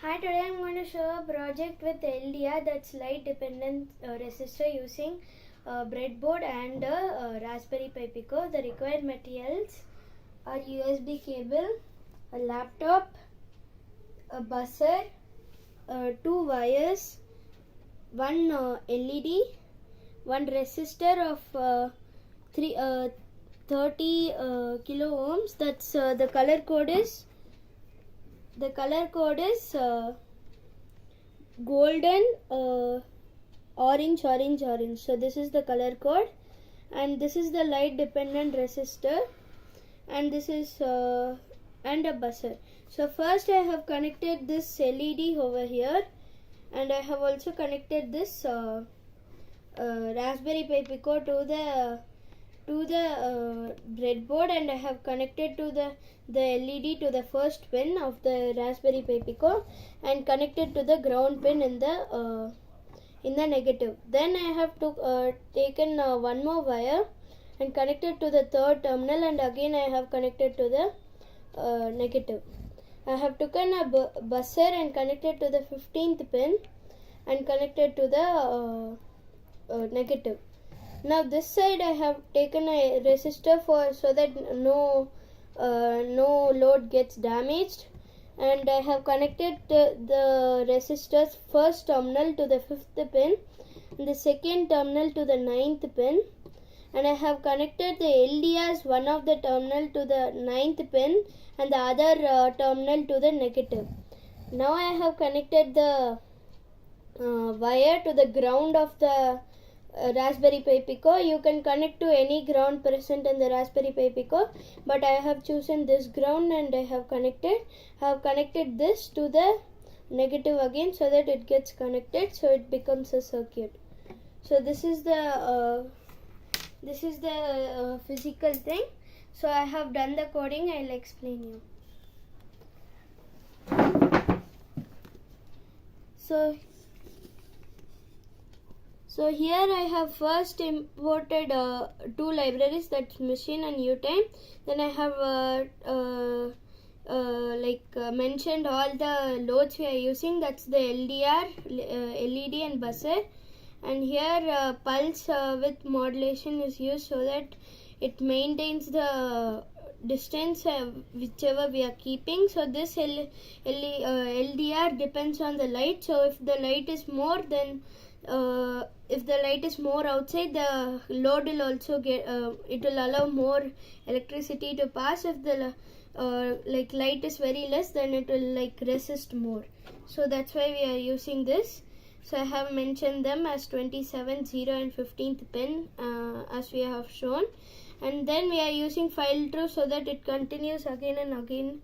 Hi, today I'm going to show a project with LDR, that's light dependent resistor, using breadboard and Raspberry Pi Pico. The required materials are USB cable, a laptop, a buzzer, two wires, one LED, one resistor of 30 kilo ohms. That's the color code is golden, orange. So this is the color code, and this is the light dependent resistor, and this is and a buzzer. So first I have connected this LED over here, and I have also connected this Raspberry Pi Pico to the breadboard, and I have connected to the LED to the first pin of the Raspberry Pi Pico and connected to the ground pin in the negative. Then I have taken one more wire and connected to the third terminal, and again I have connected to the negative. I have taken a buzzer and connected to the 15th pin and connected to the negative. Now this side I have taken a resistor so that no load gets damaged, and I have connected the resistor's first terminal to the 5th pin and the second terminal to the 9th pin, and I have connected the LDR's one of the terminal to the 9th pin and the other terminal to the negative. Now I have connected the wire to the ground of the Raspberry Pi Pico. You can connect to any ground present in the Raspberry Pi Pico, but I have chosen this ground, and I have connected this to the negative again so that it gets connected, so it becomes a circuit. So this is the physical thing. So I have done the coding. I'll explain you. So here I have first imported two libraries, that's machine and utime. Then I have mentioned all the loads we are using, that's the LDR, LED and buzzer. And here pulse width modulation is used so that it maintains the distance whichever we are keeping. So this LDR depends on the light. So if the light is more, then if the light is more outside, the load will also get it will allow more electricity to pass. If the light is very less, then it will resist more. So that's why we are using this. So I have mentioned them as 27, 0 and 15th pin as we have shown, and then we are using file true so that it continues again and again,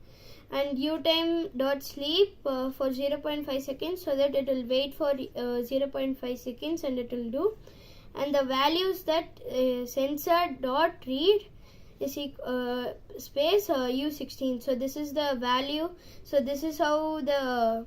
and utime.sleep for 0.5 seconds so that it will wait for 0.5 seconds and it will do. And the values that sensor.read is space U16. So this is the value. So this is how the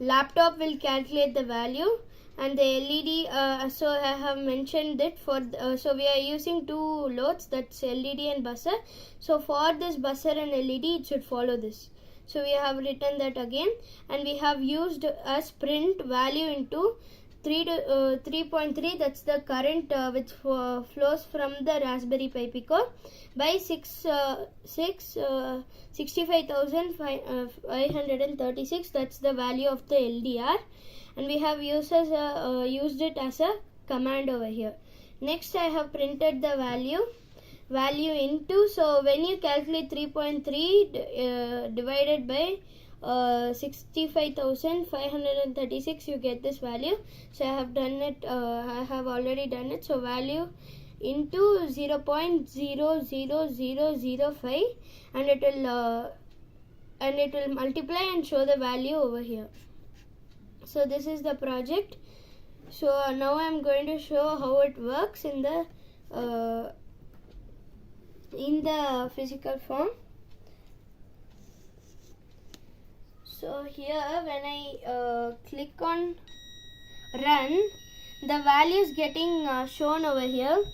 laptop will calculate the value. And the LED, so I have mentioned it for so we are using two loads, that's LED and buzzer. So for this buzzer and LED, it should follow this. So we have written that again, and we have used as print value into 3.3, that's the current which flows from the Raspberry Pi Pico, by 65,536, that's the value of the LDR, and we have used it as a command over here. Next I have printed the value into, so when you calculate 3.3 divided by 65,536, you get this value. So I have done it, I have already done it. So value into 0.00005, and it will multiply and show the value over here. So this is the project. So now I am going to show how it works in the physical form. So here when I click on run, the value is getting shown over here,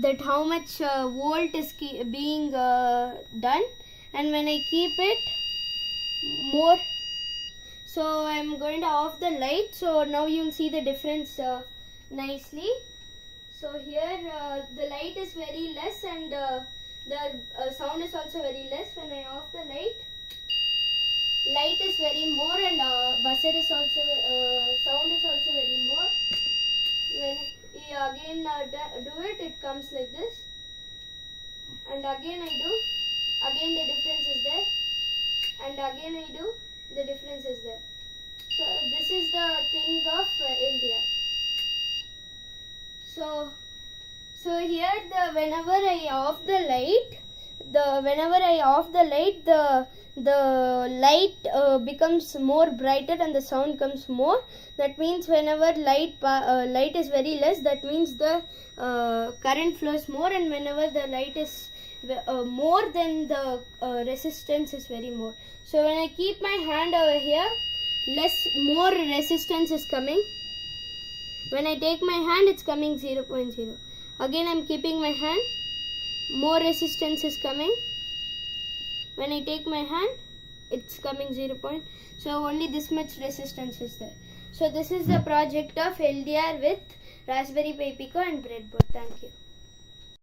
that how much volt is being done, and when I keep it more. So I'm going to off the light, so now you'll see the difference nicely. So here the light is very less, and the sound is also very less. When I off the light is very more, and buzzer is also sound is also very more. When you again do it, it comes like this, and again I do, again the difference is there, and again I do, the difference is there. So this is the thing of LDR. So here whenever I off the light, the light becomes more brighter and the sound comes more. That means whenever light is very less, that means the current flows more, and whenever the light is more, then the resistance is very more. So when I keep my hand over here, more resistance is coming. When I take my hand, it's coming 0.0. Again I'm keeping my hand, more resistance is coming. When I take my hand, it's coming 0. So only this much resistance is there. So this is the project of LDR with Raspberry Pi Pico and breadboard. Thank you.